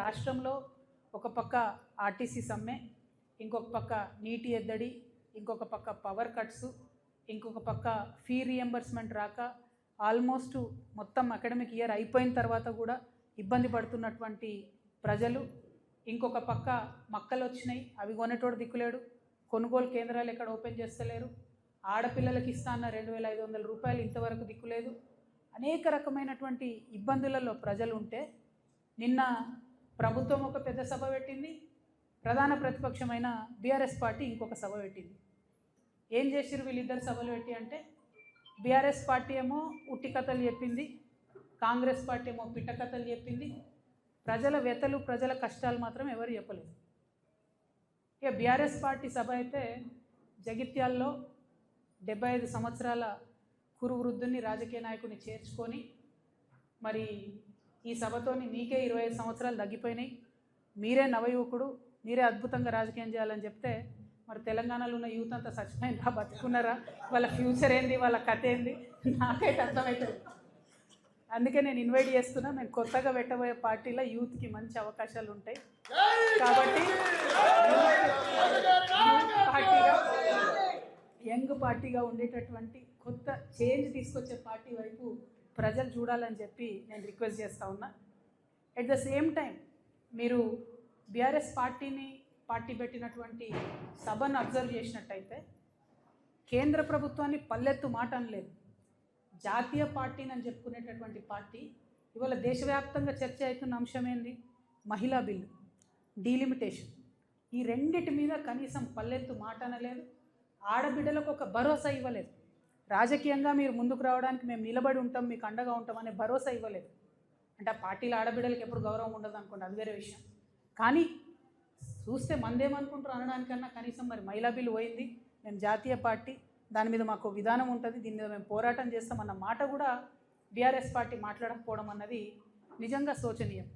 రాష్ట్రంలో ఒక పక్క ఆర్టీసీ సమ్మె, ఇంకొక పక్క నీటి ఎద్దడి, ఇంకొక పక్క పవర్ కట్స్, ఇంకొక పక్క ఫీ రియంబర్స్మెంట్ రాక ఆల్మోస్ట్ మొత్తం అకాడమిక్ ఇయర్ అయిపోయిన తర్వాత కూడా ఇబ్బంది పడుతున్నటువంటి ప్రజలు, ఇంకొక పక్క మక్కలు వచ్చినాయి, అవి కొనేటోడు దిక్కులేడు, కొనుగోలు కేంద్రాలు ఎక్కడ ఓపెన్ చేస్తలేరు, ఆడపిల్లలకి ఇస్తాన్న 2,500 రూపాయలు ఇంతవరకు దిక్కులేదు. అనేక రకమైనటువంటి ఇబ్బందులలో ప్రజలు ఉంటే నిన్న ప్రభుత్వం ఒక పెద్ద సభ పెట్టింది, ప్రధాన ప్రతిపక్షమైన బీఆర్ఎస్ పార్టీ ఇంకొక సభ పెట్టింది. ఏం చేసిరు వీళ్ళిద్దరు సభలు పెట్టి అంటే, బీఆర్ఎస్ పార్టీ ఏమో ఉట్టి కథలు చెప్పింది, కాంగ్రెస్ పార్టీ ఏమో పిట్ట కథలు చెప్పింది. ప్రజల వ్యతలు ప్రజల కష్టాలు మాత్రం ఎవరు చెప్పలేదు. ఇక బీఆర్ఎస్ పార్టీ సభ అయితే జగిత్యాల్లో 75 సంవత్సరాల కురు వృద్ధుని రాజకీయ నాయకుడిని చేర్చుకొని, మరి ఈ సభతోని నీకే 25 సంవత్సరాలు తగ్గిపోయినాయి, మీరే నవయువకుడు, మీరే అద్భుతంగా రాజకీయం చేయాలని చెప్తే, మరి తెలంగాణలో ఉన్న యూత్ అంతా చచ్చిపోయినరా బతుకున్నారా, వాళ్ళ ఫ్యూచర్ ఏంది, వాళ్ళ కథ ఏంది నాకైతే అర్థమవుతుంది. అందుకే నేను ఇన్వైట్ చేస్తున్నా. నేను కొత్తగా పెట్టబోయే పార్టీలో యూత్కి మంచి అవకాశాలు ఉంటాయి కాబట్టి యంగ్ పార్టీగా ఉండేటటువంటి కొత్త చేంజ్ తీసుకొచ్చే పార్టీ వైపు ప్రజలు చూడాలని చెప్పి నేను రిక్వెస్ట్ చేస్తూ ఉన్నా. ఎట్ ద సేమ్ టైం మీరు బీఆర్ఎస్ పార్టీ పెట్టినటువంటి సభను అబ్జర్వ్ చేసినట్టయితే కేంద్ర ప్రభుత్వాన్ని పల్లెత్తు మాట అనలేదు. జాతీయ పార్టీని అని చెప్పుకునేటటువంటి పార్టీ ఇవాళ దేశవ్యాప్తంగా చర్చ అవుతున్న అంశం ఏంది? మహిళా బిల్లు, డీలిమిటేషన్. ఈ రెండిటి మీద కనీసం పల్లెత్తు మాట అనలేదు. ఆడబిడ్డలకు ఒక భరోసా ఇవ్వలేదు. రాజకీయంగా మీరు ముందుకు రావడానికి మేము నిలబడి ఉంటాం, మీకు అండగా ఉంటాం అనే భరోసా ఇవ్వలేదు. అంటే ఆ పార్టీలో ఆడబిడ్డలకు ఎప్పుడు గౌరవం ఉండదు అనుకోండి, అది వేరే విషయం. కానీ చూస్తే మందేమనుకుంటారు అనడానికన్నా కనీసం మరి మహిళా బిల్లు పోయింది, మేము జాతీయ పార్టీ, దాని మీద మాకు విధానం ఉంటుంది, దీని మీద మేము పోరాటం చేస్తామన్న మాట కూడా బీఆర్ఎస్ పార్టీ మాట్లాడకపోవడం అన్నది నిజంగా శోచనీయం.